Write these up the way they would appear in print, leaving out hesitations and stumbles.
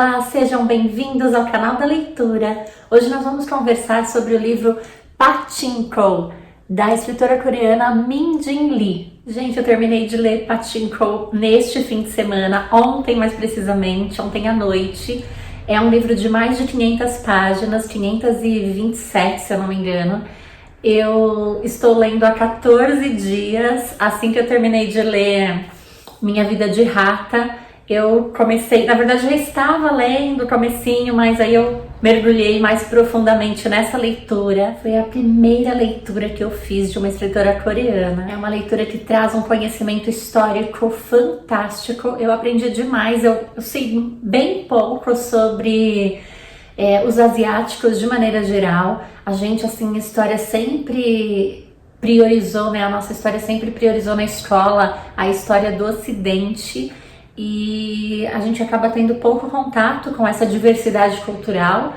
Olá, sejam bem-vindos ao canal da leitura. Hoje nós vamos conversar sobre o livro Pachinko, da escritora coreana Min Jin Lee. Gente, eu terminei de ler Pachinko neste fim de semana, ontem mais precisamente, ontem à noite. É um livro de mais de 500 páginas, 527 se eu não me engano. Eu estou lendo há 14 dias, assim que eu terminei de ler Minha Vida de Rata. Eu comecei, na verdade eu já estava lendo o comecinho, mas aí eu mergulhei mais profundamente nessa leitura. Foi a primeira leitura que eu fiz de uma escritora coreana. É uma leitura que traz um conhecimento histórico fantástico. Eu aprendi demais, eu sei bem pouco sobre os asiáticos de maneira geral. A gente, assim, história sempre priorizou, né? A nossa história sempre priorizou na escola a história do Ocidente. E a gente acaba tendo pouco contato com essa diversidade cultural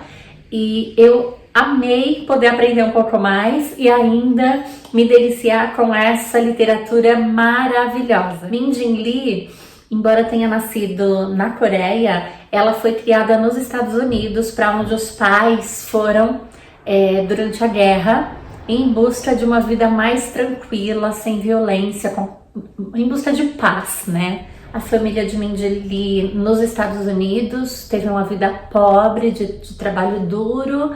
e eu amei poder aprender um pouco mais e ainda me deliciar com essa literatura maravilhosa. Min Jin Lee, embora tenha nascido na Coreia, ela foi criada nos Estados Unidos, para onde os pais foram durante a guerra, em busca de uma vida mais tranquila, sem violência, em busca de paz, né? A família de Min Jin Lee nos Estados Unidos teve uma vida pobre, de trabalho duro,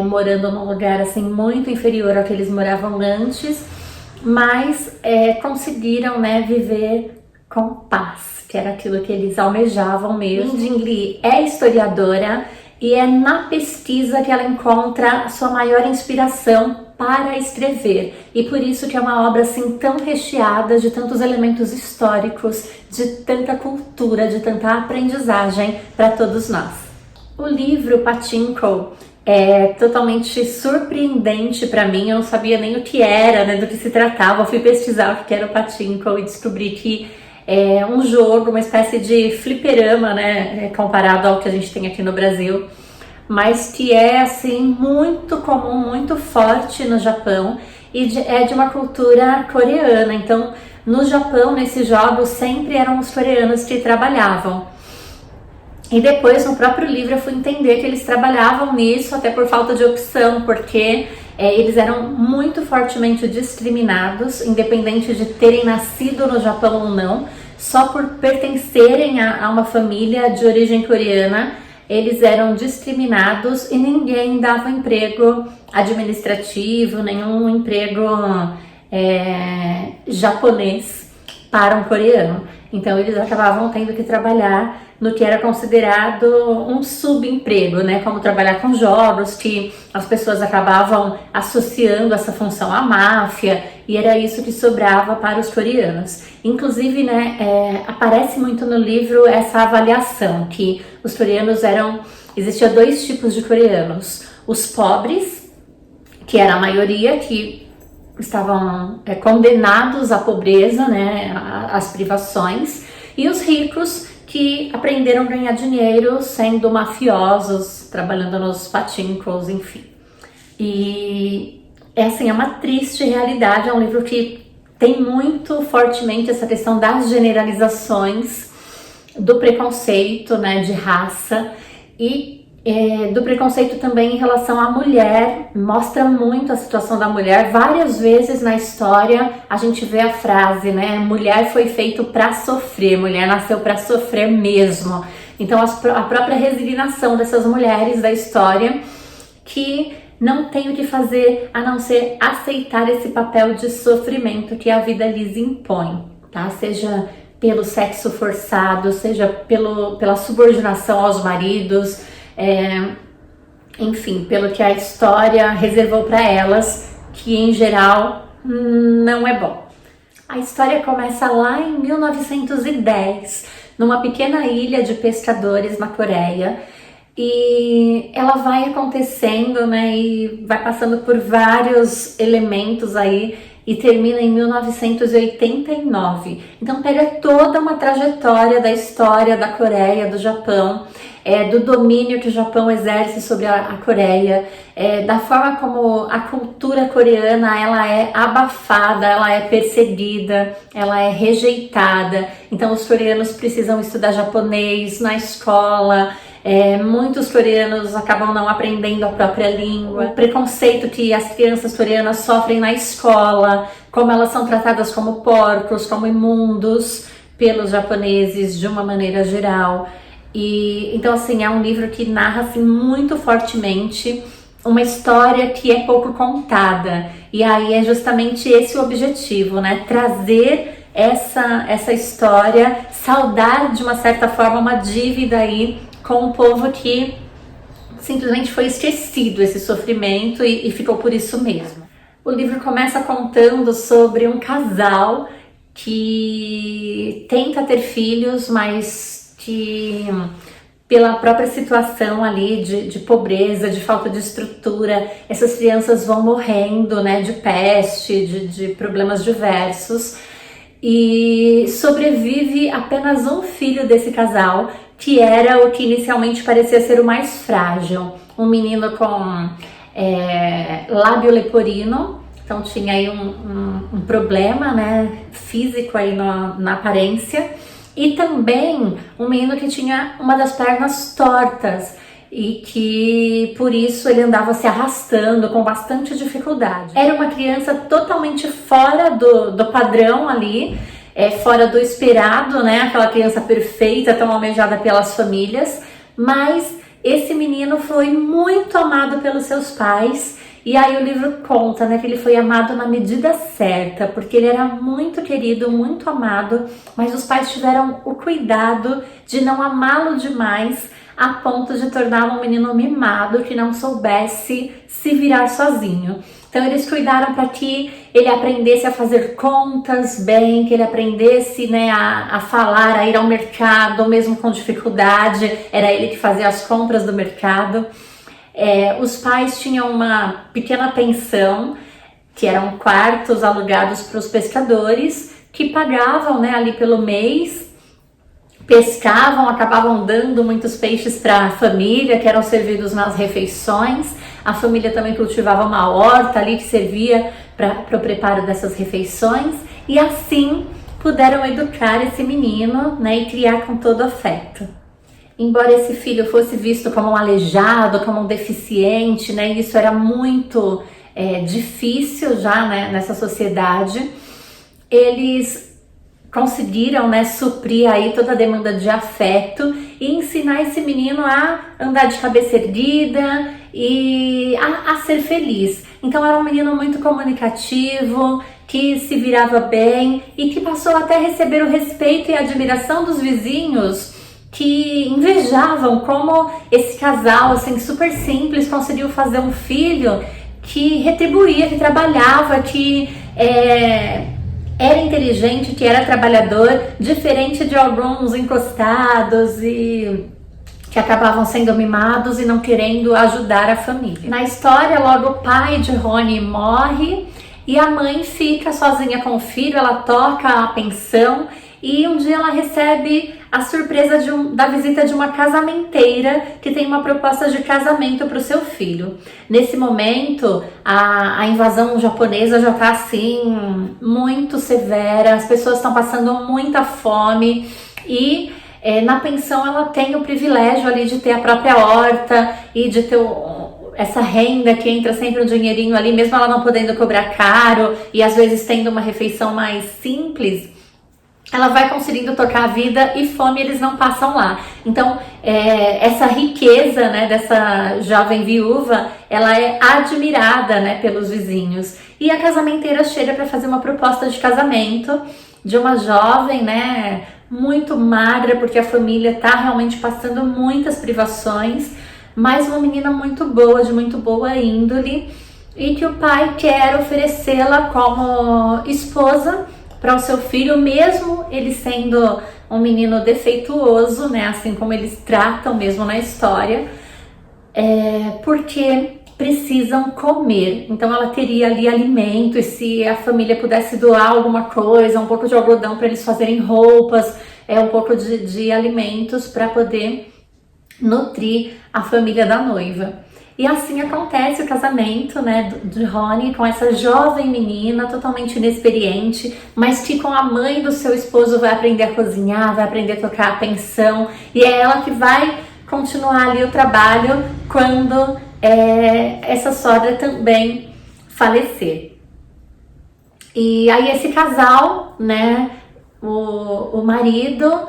morando num lugar assim muito inferior ao que eles moravam antes, mas conseguiram, né, viver com paz, que era aquilo que eles almejavam mesmo. Min Jin Lee é historiadora e é na pesquisa que ela encontra a sua maior inspiração para escrever, e por isso que é uma obra assim tão recheada de tantos elementos históricos, de tanta cultura, de tanta aprendizagem para todos nós. O livro Pachinko é totalmente surpreendente para mim, eu não sabia nem o que era, né, do que se tratava. Eu fui pesquisar o que era o Pachinko e descobri que é um jogo, uma espécie de fliperama, né, comparado ao que a gente tem aqui no Brasil, mas que é assim muito comum, muito forte no Japão e é de uma cultura coreana. Então, no Japão, nesses jogos sempre eram os coreanos que trabalhavam. E depois, no próprio livro, eu fui entender que eles trabalhavam nisso até por falta de opção, porque eles eram muito fortemente discriminados, independente de terem nascido no Japão ou não, só por pertencerem a uma família de origem coreana. Eles eram discriminados e ninguém dava emprego administrativo, nenhum emprego japonês para um coreano. Então eles acabavam tendo que trabalhar no que era considerado um subemprego, né? Como trabalhar com jogos, que as pessoas acabavam associando essa função à máfia, e era isso que sobrava para os coreanos. Inclusive, né, aparece muito no livro essa avaliação, que os coreanos existia dois tipos de coreanos: os pobres, que era a maioria, que estavam condenados à pobreza, né, às privações, e os ricos, que aprenderam a ganhar dinheiro sendo mafiosos, trabalhando nos pachinkos, enfim. E assim, é uma triste realidade, é um livro que tem muito fortemente essa questão das generalizações, do preconceito, né, de raça e do preconceito também em relação à mulher. Mostra muito a situação da mulher. Várias vezes na história a gente vê a frase, né, mulher foi feito para sofrer, mulher nasceu para sofrer mesmo. Então a própria resignação dessas mulheres da história, que não tem o que fazer a não ser aceitar esse papel de sofrimento que a vida lhes impõe, tá? Seja pelo sexo forçado, seja pela subordinação aos maridos, enfim, pelo que a história reservou para elas, que em geral não é bom. A história começa lá em 1910, numa pequena ilha de pescadores na Coreia, e ela vai acontecendo, né, e vai passando por vários elementos aí, e termina em 1989. Então pega toda uma trajetória da história da Coreia, do Japão, do domínio que o Japão exerce sobre a Coreia, da forma como a cultura coreana ela é abafada, ela é perseguida, ela é rejeitada. Então os coreanos precisam estudar japonês na escola, Muitos coreanos acabam não aprendendo a própria língua, o preconceito que as crianças coreanas sofrem na escola, como elas são tratadas como porcos, como imundos pelos japoneses de uma maneira geral. E então assim, é um livro que narra assim, muito fortemente uma história que é pouco contada, e aí é justamente esse o objetivo, né? Trazer essa história, saldar de uma certa forma uma dívida aí com um povo que simplesmente foi esquecido esse sofrimento e ficou por isso mesmo. O livro começa contando sobre um casal que tenta ter filhos, mas que pela própria situação ali de pobreza, de falta de estrutura, essas crianças vão morrendo, né, de peste, de problemas diversos, e sobrevive apenas um filho desse casal, que era o que inicialmente parecia ser o mais frágil, um menino com lábio leporino. Então tinha aí um problema, né, físico aí na aparência, e também um menino que tinha uma das pernas tortas e que por isso ele andava se arrastando com bastante dificuldade. Era uma criança totalmente fora do padrão ali, fora do esperado, né, aquela criança perfeita, tão almejada pelas famílias, mas esse menino foi muito amado pelos seus pais. E aí o livro conta, né, que ele foi amado na medida certa, porque ele era muito querido, muito amado, mas os pais tiveram o cuidado de não amá-lo demais, a ponto de torná-lo um menino mimado que não soubesse se virar sozinho. Então eles cuidaram para que ele aprendesse a fazer contas bem, que ele aprendesse, né, a falar, a ir ao mercado, mesmo com dificuldade. Era ele que fazia as compras do mercado. Os pais tinham uma pequena pensão, que eram quartos alugados para os pescadores, que pagavam, né, ali pelo mês, pescavam, acabavam dando muitos peixes para a família, que eram servidos nas refeições. A família também cultivava uma horta ali que servia para o preparo dessas refeições, e assim puderam educar esse menino, né, e criar com todo afeto. Embora esse filho fosse visto como um aleijado, como um deficiente, né, e isso era muito difícil já, né, nessa sociedade, eles conseguiram, né, suprir aí toda a demanda de afeto e ensinar esse menino a andar de cabeça erguida e a ser feliz. Então era um menino muito comunicativo, que se virava bem e que passou até a receber o respeito e a admiração dos vizinhos, que invejavam como esse casal, assim, super simples, conseguiu fazer um filho que retribuía, que trabalhava, que era inteligente, que era trabalhador, diferente de alguns encostados e que acabavam sendo mimados e não querendo ajudar a família. Na história, logo o pai de Rony morre e a mãe fica sozinha com o filho, ela toca a pensão e um dia ela recebe a surpresa da visita de uma casamenteira que tem uma proposta de casamento para o seu filho. Nesse momento, a invasão japonesa já está assim, muito severa, as pessoas estão passando muita fome e na pensão ela tem o privilégio ali de ter a própria horta e de ter essa renda que entra sempre um dinheirinho ali, mesmo ela não podendo cobrar caro e às vezes tendo uma refeição mais simples, ela vai conseguindo tocar a vida e fome eles não passam lá. Então, essa riqueza, né, dessa jovem viúva, ela é admirada, né, pelos vizinhos. E a casamenteira chega para fazer uma proposta de casamento de uma jovem, né, muito magra, porque a família está realmente passando muitas privações, mas uma menina muito boa, de muito boa índole, e que o pai quer oferecê-la como esposa para o seu filho, mesmo ele sendo um menino defeituoso, né, assim como eles tratam mesmo na história, porque precisam comer. Então ela teria ali alimento, e se a família pudesse doar alguma coisa, um pouco de algodão para eles fazerem roupas, um pouco de alimentos para poder nutrir a família da noiva. E assim acontece o casamento, né, de Rony com essa jovem menina totalmente inexperiente, mas que com a mãe do seu esposo vai aprender a cozinhar, vai aprender a tocar a pensão, e é ela que vai continuar ali o trabalho quando essa sogra também falecer. E aí esse casal, né, o marido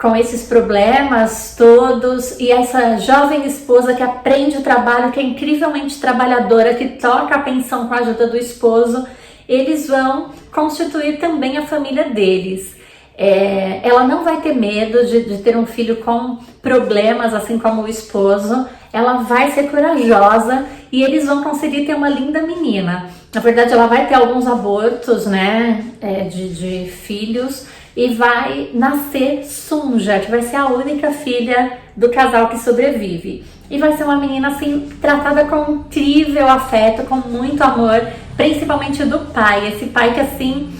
com esses problemas todos e essa jovem esposa que aprende o trabalho, que é incrivelmente trabalhadora, que toca a pensão com a ajuda do esposo, eles vão constituir também a família deles. Ela não vai ter medo de ter um filho com problemas, assim como o esposo. Ela vai ser corajosa e eles vão conseguir ter uma linda menina. Na verdade, ela vai ter alguns abortos, né, de filhos, e vai nascer Sunja, que vai ser a única filha do casal que sobrevive. E vai ser uma menina, assim, tratada com incrível afeto, com muito amor, principalmente do pai. Esse pai que, assim,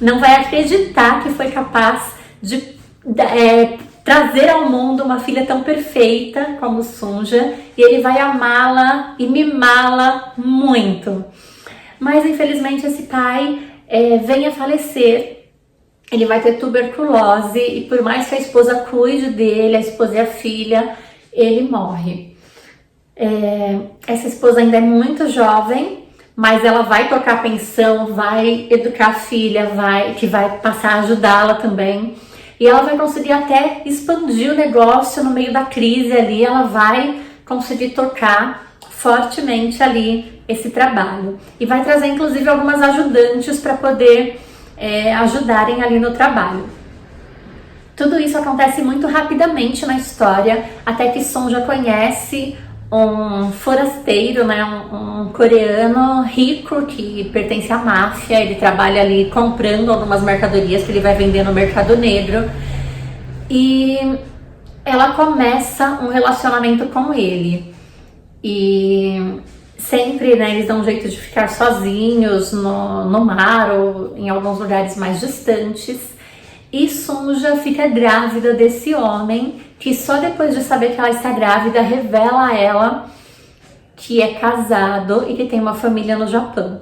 não vai acreditar que foi capaz de trazer ao mundo uma filha tão perfeita como Sunja, e ele vai amá-la e mimá-la muito. Mas infelizmente esse pai vem a falecer. Ele vai ter tuberculose e por mais que a esposa cuide dele, a esposa e a filha, ele morre. Essa esposa ainda é muito jovem, mas ela vai tocar a pensão, vai educar a filha, que vai passar a ajudá-la também. E ela vai conseguir até expandir o negócio no meio da crise ali, ela vai conseguir tocar fortemente ali esse trabalho. E vai trazer inclusive algumas ajudantes para poder ajudarem ali no trabalho. Tudo isso acontece muito rapidamente na história, até que Sunja conhece um forasteiro, né, um coreano rico que pertence à máfia. Ele trabalha ali comprando algumas mercadorias que ele vai vender no mercado negro, e ela começa um relacionamento com ele. E sempre, né, eles dão um jeito de ficar sozinhos no mar ou em alguns lugares mais distantes. E Sunja fica grávida desse homem, que só depois de saber que ela está grávida, revela a ela que é casado e que tem uma família no Japão.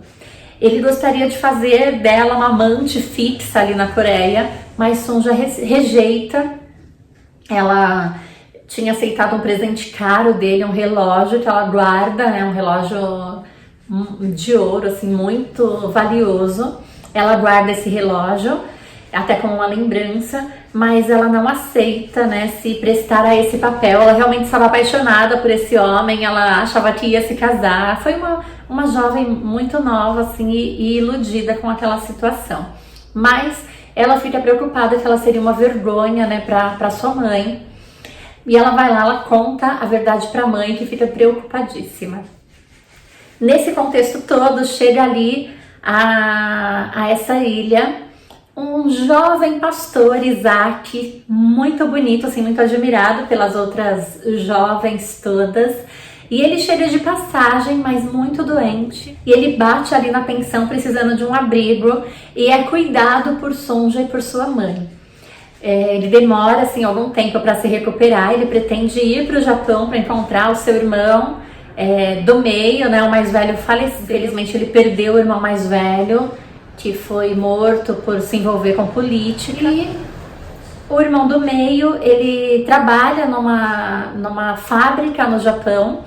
Ele gostaria de fazer dela uma amante fixa ali na Coreia, mas Sunja rejeita. Ela tinha aceitado um presente caro dele, um relógio que ela guarda, né, um relógio de ouro, assim, muito valioso. Ela guarda esse relógio, até como uma lembrança, mas ela não aceita, né, se prestar a esse papel. Ela realmente estava apaixonada por esse homem, ela achava que ia se casar. Foi uma jovem muito nova, assim, e iludida com aquela situação. Mas ela fica preocupada que ela seria uma vergonha, né, para sua mãe. E ela vai lá, ela conta a verdade para a mãe, que fica preocupadíssima. Nesse contexto todo, chega ali a essa ilha um jovem pastor, Isaac, muito bonito, assim, muito admirado pelas outras jovens todas. E ele chega de passagem, mas muito doente. E ele bate ali na pensão precisando de um abrigo e é cuidado por Sunja e por sua mãe. Ele demora, assim, algum tempo para se recuperar. Ele pretende ir para o Japão para encontrar o seu irmão do meio, né? O mais velho faleceu. Infelizmente ele perdeu o irmão mais velho, que foi morto por se envolver com política. E o irmão do meio, ele trabalha numa fábrica no Japão,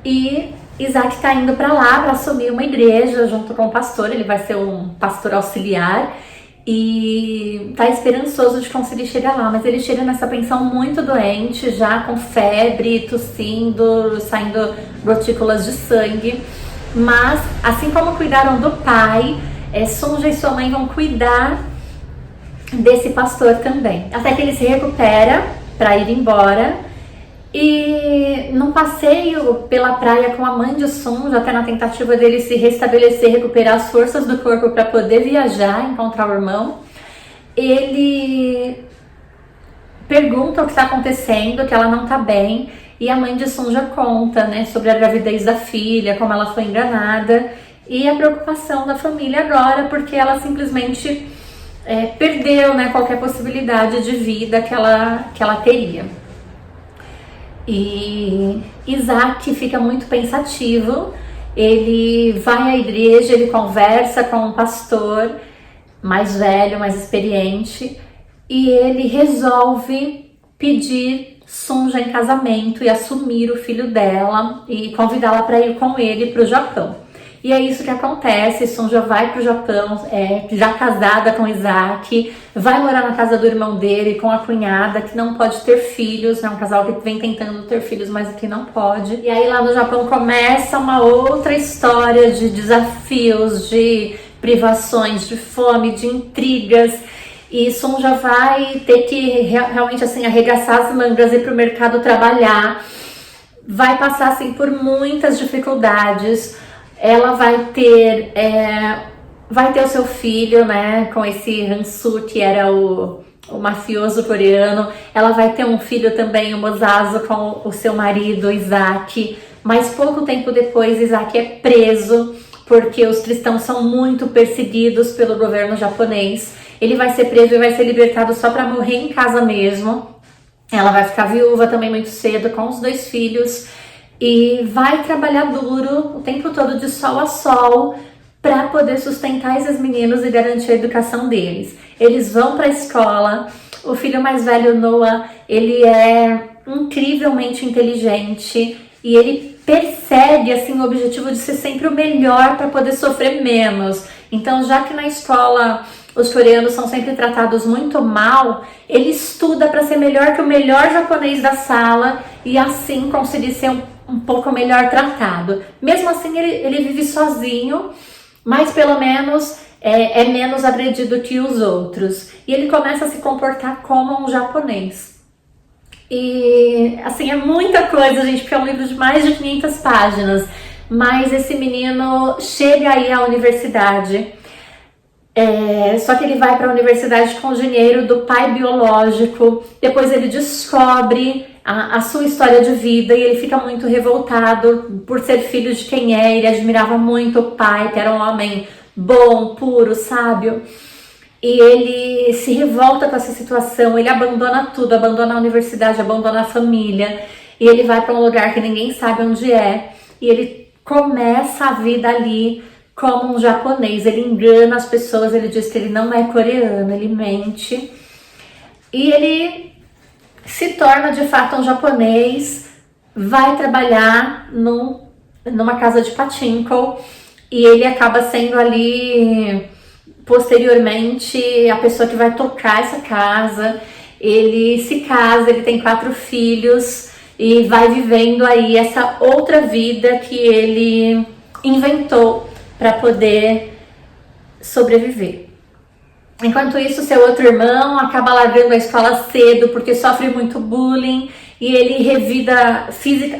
e Isaac está indo para lá para assumir uma igreja junto com o pastor. Ele vai ser um pastor auxiliar e tá esperançoso de conseguir chegar lá, mas ele chega nessa pensão muito doente, já com febre, tossindo, saindo gotículas de sangue. Mas, assim como cuidaram do pai, Sunja e sua mãe vão cuidar desse pastor também, até que ele se recupera para ir embora. E num passeio pela praia com a mãe de Sunja, até na tentativa dele se restabelecer, recuperar as forças do corpo para poder viajar, encontrar o irmão, ele pergunta o que está acontecendo, que ela não está bem, e a mãe de Sunja conta, né, sobre a gravidez da filha, como ela foi enganada, e a preocupação da família agora, porque ela simplesmente perdeu, né, qualquer possibilidade de vida que ela teria. E Isaac fica muito pensativo. Ele vai à igreja, ele conversa com um pastor mais velho, mais experiente, e ele resolve pedir Sunja em casamento e assumir o filho dela e convidá-la para ir com ele para o Japão. E é isso que acontece. Sunja vai para o Japão, já casada com Isaac, vai morar na casa do irmão dele com a cunhada, que não pode ter filhos, é um casal que vem tentando ter filhos, mas que não pode. E aí lá no Japão começa uma outra história de desafios, de privações, de fome, de intrigas. E Sunja vai ter que realmente assim arregaçar as mangas e ir para o mercado trabalhar. Vai passar assim por muitas dificuldades. Ela vai ter o seu filho, né, com esse Han-soo, que era o mafioso coreano. Ela vai ter um filho também, o Mozazu, com o seu marido, Isaac. Mas pouco tempo depois, Isaac é preso, porque os cristãos são muito perseguidos pelo governo japonês. Ele vai ser preso e vai ser libertado só para morrer em casa mesmo. Ela vai ficar viúva também muito cedo, com os 2 filhos. E vai trabalhar duro o tempo todo de sol a sol para poder sustentar esses meninos e garantir a educação deles. Eles vão para a escola. O filho mais velho, Noah, ele é incrivelmente inteligente e ele persegue assim o objetivo de ser sempre o melhor para poder sofrer menos. Então, já que na escola os coreanos são sempre tratados muito mal, ele estuda para ser melhor que o melhor japonês da sala e assim conseguir ser um pouco melhor tratado. Mesmo assim, ele vive sozinho, mas pelo menos é menos agredido que os outros. E ele começa a se comportar como um japonês. E assim, é muita coisa, gente, porque é um livro de mais de 500 páginas. Mas esse menino chega aí à universidade. Só que ele vai para a universidade com o dinheiro do pai biológico. Depois ele descobre a sua história de vida e ele fica muito revoltado por ser filho de quem é. Ele admirava muito o pai, que era um homem bom, puro, sábio. E ele se revolta com essa situação, ele abandona tudo, abandona a universidade, abandona a família. E ele vai para um lugar que ninguém sabe onde é. E ele começa a vida ali como um japonês. Ele engana as pessoas, ele diz que ele não é coreano, ele mente. E ele se torna de fato um japonês, vai trabalhar numa casa de pachinko e ele acaba sendo ali posteriormente a pessoa que vai tocar essa casa. Ele se casa, ele tem 4 filhos e vai vivendo aí essa outra vida que ele inventou para poder sobreviver. Enquanto isso, seu outro irmão acaba largando a escola cedo porque sofre muito bullying e ele revida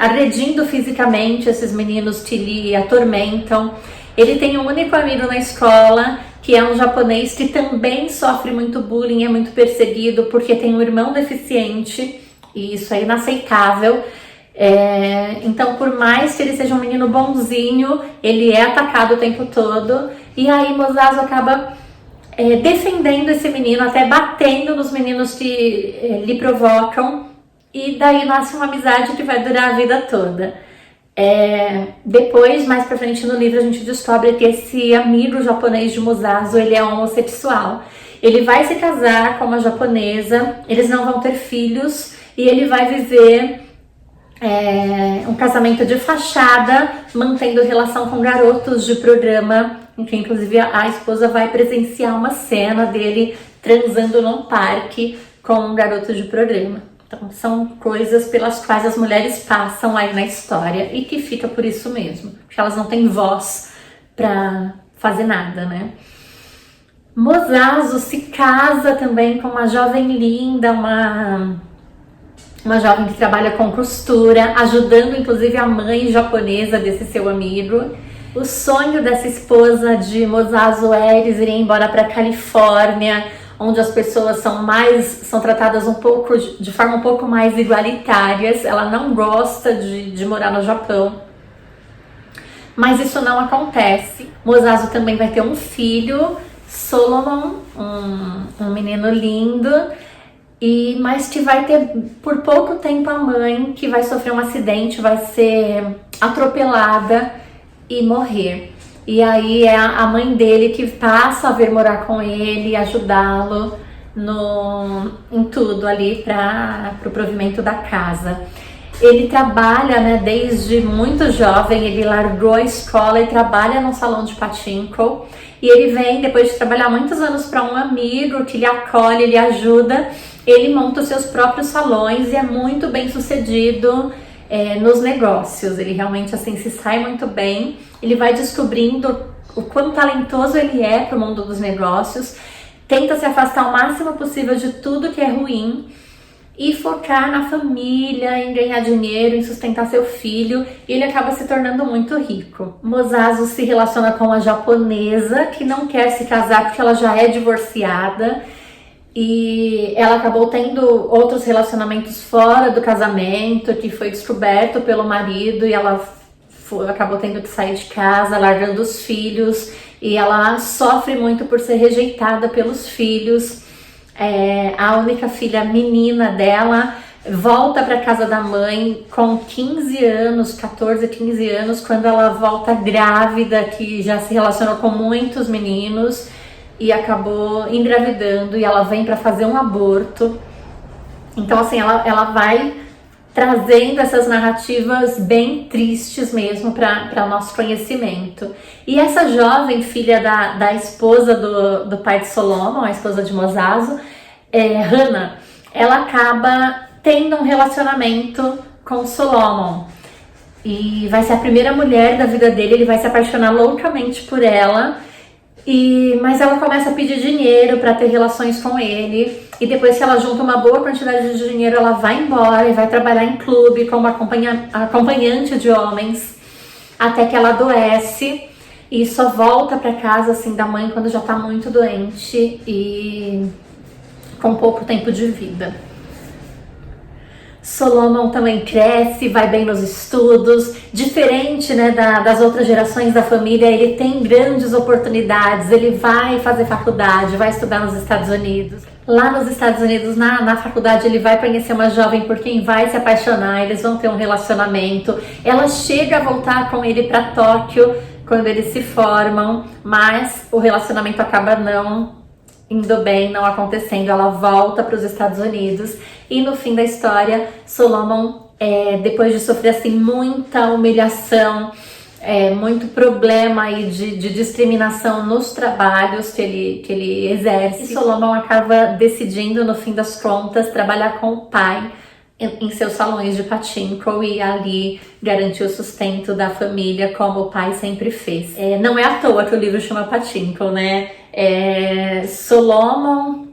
agredindo fisicamente esses meninos que lhe atormentam. Ele tem um único amigo na escola, que é um japonês que também sofre muito bullying, é muito perseguido porque tem um irmão deficiente e isso é inaceitável. Então, por mais que ele seja um menino bonzinho, ele é atacado o tempo todo. E aí Mozazu acaba defendendo esse menino, até batendo nos meninos que lhe provocam. E daí nasce uma amizade que vai durar a vida toda. Depois, mais pra frente no livro, a gente descobre que esse amigo japonês de Mozazu, ele é homossexual. Ele vai se casar com uma japonesa, eles não vão ter filhos e ele vai viver um casamento de fachada, mantendo relação com garotos de programa, em que inclusive a esposa vai presenciar uma cena dele transando num parque com um garoto de programa. Então são coisas pelas quais as mulheres passam aí na história e que fica por isso mesmo, porque elas não têm voz pra fazer nada, né? Mozazu se casa também com uma jovem linda, uma jovem que trabalha com costura, ajudando inclusive a mãe japonesa desse seu amigo. O sonho dessa esposa de Mozazu é eles irem embora para Califórnia, onde as pessoas são tratadas de forma um pouco mais igualitárias. Ela não gosta de morar no Japão, mas isso não acontece. Mozazu também vai ter um filho, Solomon, um menino lindo, mas que vai ter por pouco tempo a mãe, que vai sofrer um acidente, vai ser atropelada e morrer. E aí é a mãe dele que passa a vir morar com ele, ajudá-lo em tudo ali para o provimento da casa. Ele trabalha, né, desde muito jovem, ele largou a escola e trabalha num salão de pachinko. E ele vem, depois de trabalhar muitos anos para um amigo que lhe acolhe, lhe ajuda, ele monta os seus próprios salões e é muito bem sucedido nos negócios. Ele realmente assim se sai muito bem. Ele vai descobrindo o quão talentoso ele é para o mundo dos negócios, tenta se afastar o máximo possível de tudo que é ruim e focar na família, em ganhar dinheiro, em sustentar seu filho, e ele acaba se tornando muito rico. Mozazu se relaciona com uma japonesa que não quer se casar porque ela já é divorciada, e ela acabou tendo outros relacionamentos fora do casamento, que foi descoberto pelo marido, e ela acabou tendo que sair de casa, largando os filhos, e ela sofre muito por ser rejeitada pelos filhos. A única filha menina dela volta para casa da mãe com 15 anos, 14, 15 anos, quando ela volta grávida, que já se relacionou com muitos meninos e acabou engravidando, e ela vem para fazer um aborto. Então assim, ela vai trazendo essas narrativas bem tristes mesmo para o nosso conhecimento. E essa jovem filha da esposa do pai de Solomon, a esposa de Mozazu, Hannah, ela acaba tendo um relacionamento com Solomon. E vai ser a primeira mulher da vida dele, ele vai se apaixonar loucamente por ela. Mas ela começa a pedir dinheiro para ter relações com ele, e depois que ela junta uma boa quantidade de dinheiro, ela vai embora e vai trabalhar em clube como acompanhante de homens, até que ela adoece e só volta para casa assim da mãe quando já tá muito doente e com pouco tempo de vida. Solomon também cresce, vai bem nos estudos, diferente, né, das outras gerações da família. Ele tem grandes oportunidades, ele vai fazer faculdade, vai estudar nos Estados Unidos. Lá nos Estados Unidos, na faculdade, ele vai conhecer uma jovem por quem vai se apaixonar, eles vão ter um relacionamento. Ela chega a voltar com ele para Tóquio quando eles se formam, mas o relacionamento acaba não indo bem, não acontecendo. Ela volta para os Estados Unidos e no fim da história, Solomon, depois de sofrer assim muita humilhação, muito problema aí de discriminação nos trabalhos que ele exerce, e Solomon acaba decidindo, no fim das contas, trabalhar com o pai em seus salões de pachinko e ali garantir o sustento da família, como o pai sempre fez. Não é à toa que o livro chama Pachinko, né? Solomon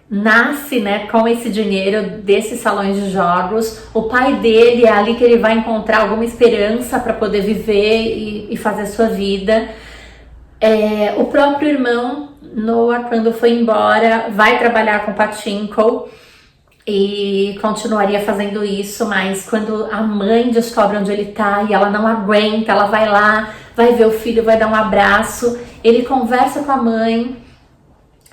nasce, né, com esse dinheiro desses salões de jogos. O pai dele é ali que ele vai encontrar alguma esperança para poder viver e fazer sua vida. O próprio irmão, Noah, quando foi embora, vai trabalhar com pachinko e continuaria fazendo isso, mas quando a mãe descobre onde ele tá e ela não aguenta, ela vai lá, vai ver o filho, vai dar um abraço, ele conversa com a mãe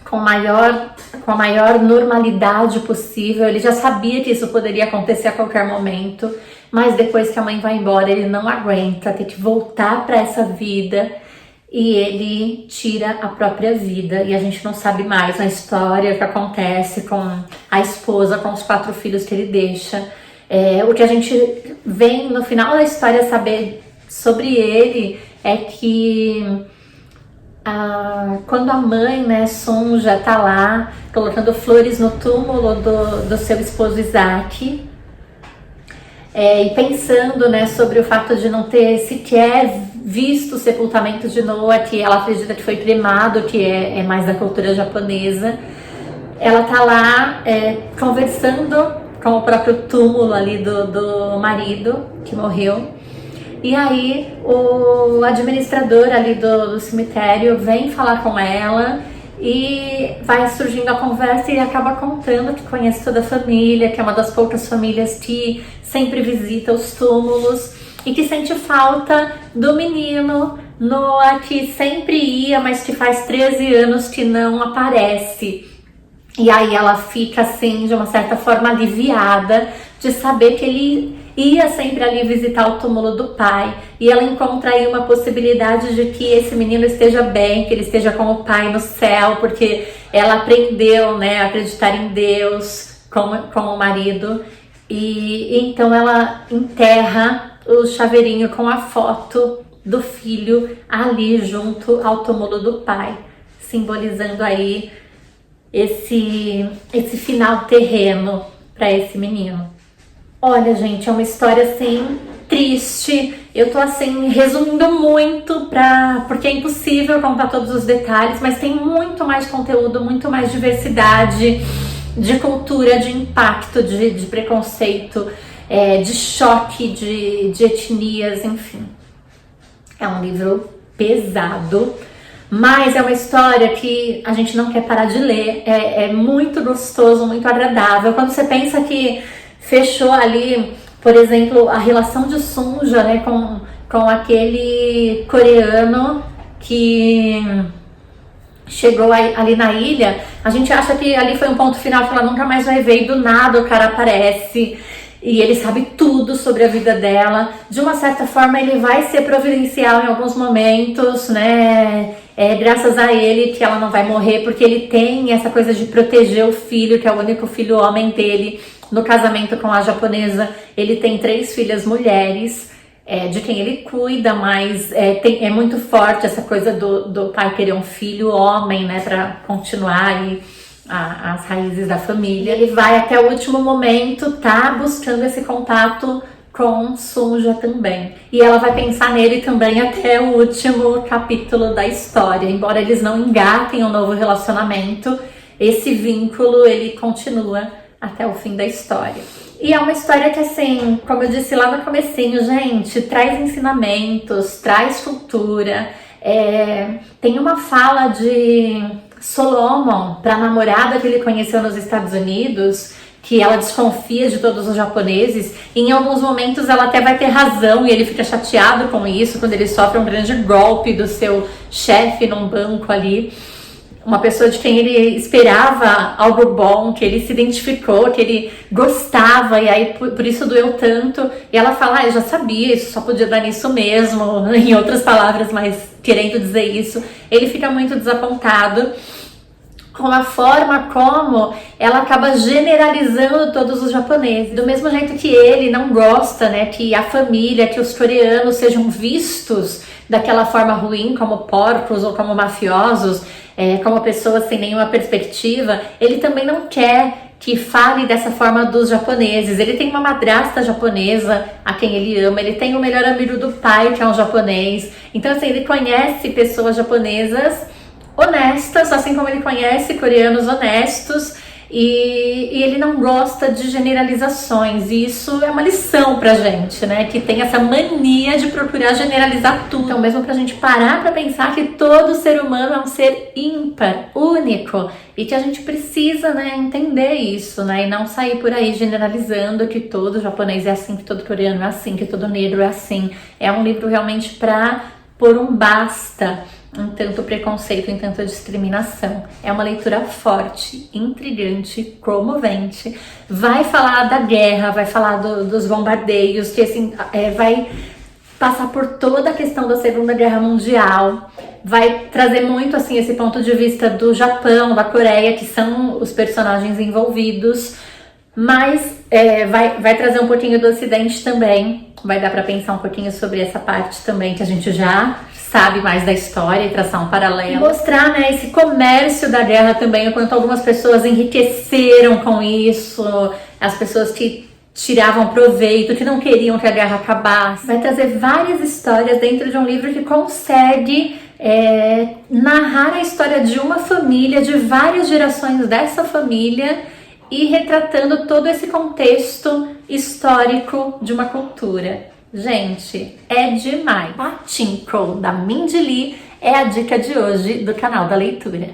com a maior normalidade possível. Ele já sabia que isso poderia acontecer a qualquer momento, mas depois que a mãe vai embora, ele não aguenta ter que voltar para essa vida e ele tira a própria vida. E a gente não sabe mais na história o que acontece com a esposa, com os 4 filhos que ele deixa. O que a gente vem no final da história saber sobre ele é que quando a mãe, né, Sonja, tá lá colocando flores no túmulo do seu esposo Isaac, e pensando, né, sobre o fato de não ter sequer visto o sepultamento de Noah, que ela acredita que foi cremado, que é mais da cultura japonesa, ela tá lá conversando com o próprio túmulo ali do marido que morreu. E aí o administrador ali do cemitério vem falar com ela e vai surgindo a conversa, e ele acaba contando que conhece toda a família, que é uma das poucas famílias que sempre visita os túmulos e que sente falta do menino Noah, que sempre ia, mas que faz 13 anos que não aparece. E aí ela fica assim, de uma certa forma, aliviada de saber que ele ia sempre ali visitar o túmulo do pai, e ela encontra aí uma possibilidade de que esse menino esteja bem, que ele esteja com o pai no céu, porque ela aprendeu, né, a acreditar em Deus com o marido, e então ela enterra o chaveirinho com a foto do filho ali junto ao túmulo do pai, simbolizando aí esse final terreno para esse menino. Olha, gente, é uma história assim triste. Eu tô assim resumindo muito porque é impossível contar todos os detalhes, mas tem muito mais conteúdo, muito mais diversidade de cultura, de impacto, de preconceito, de choque de etnias, enfim. É um livro pesado, mas é uma história que a gente não quer parar de ler. É muito gostoso, muito agradável. Quando você pensa que fechou ali, por exemplo, a relação de Sunja, né, com aquele coreano que chegou ali na ilha, a gente acha que ali foi um ponto final, que ela nunca mais vai ver, e do nada o cara aparece e ele sabe tudo sobre a vida dela. De uma certa forma ele vai ser providencial em alguns momentos, né? Graças a ele que ela não vai morrer, porque ele tem essa coisa de proteger o filho, que é o único filho homem dele. No casamento com a japonesa, ele tem 3 filhas mulheres, de quem ele cuida, mas é muito forte essa coisa do pai querer um filho homem, né, para continuar aí as raízes da família. Ele vai até o último momento, tá buscando esse contato com Sunja também. E ela vai pensar nele também até o último capítulo da história. Embora eles não engatem um novo relacionamento, esse vínculo ele continua até o fim da história. E é uma história que, assim, como eu disse lá no comecinho, gente, traz ensinamentos, traz cultura. Tem uma fala de Solomon para a namorada que ele conheceu nos Estados Unidos, que ela desconfia de todos os japoneses. E em alguns momentos ela até vai ter razão e ele fica chateado com isso, quando ele sofre um grande golpe do seu chefe num banco ali. Uma pessoa de quem ele esperava algo bom, que ele se identificou, que ele gostava, e aí por isso doeu tanto. E ela fala, eu já sabia, isso só podia dar nisso mesmo, em outras palavras, mas querendo dizer isso. Ele fica muito desapontado com a forma como ela acaba generalizando todos os japoneses. Do mesmo jeito que ele não gosta, né, que a família, que os coreanos sejam vistos daquela forma ruim, como porcos ou como mafiosos, como pessoas sem nenhuma perspectiva, ele também não quer que fale dessa forma dos japoneses. Ele tem uma madrasta japonesa a quem ele ama, ele tem o melhor amigo do pai, que é um japonês. Então, assim, ele conhece pessoas japonesas honestas, assim como ele conhece coreanos honestos, e ele não gosta de generalizações, e isso é uma lição pra gente, né, que tem essa mania de procurar generalizar tudo. Então, mesmo pra gente parar pra pensar que todo ser humano é um ser ímpar, único, e que a gente precisa, né, entender isso, né, e não sair por aí generalizando que todo japonês é assim, que todo coreano é assim, que todo negro é assim. É um livro realmente pra pôr um basta em tanto preconceito, em tanta discriminação. É uma leitura forte, intrigante, comovente. Vai falar da guerra, vai falar dos bombardeios, que assim, vai passar por toda a questão da Segunda Guerra Mundial. Vai trazer muito assim esse ponto de vista do Japão, da Coreia, que são os personagens envolvidos. Mas vai trazer um pouquinho do Ocidente também. Vai dar para pensar um pouquinho sobre essa parte também, que a gente já sabe mais da história, e traçar um paralelo. E mostrar, né, esse comércio da guerra também, o quanto algumas pessoas enriqueceram com isso, as pessoas que tiravam proveito, que não queriam que a guerra acabasse. Vai trazer várias histórias dentro de um livro que consegue narrar a história de uma família, de várias gerações dessa família, e retratando todo esse contexto histórico de uma cultura. Gente, é demais! Pachinko, da Mindy Lee, é a dica de hoje do canal da leitura.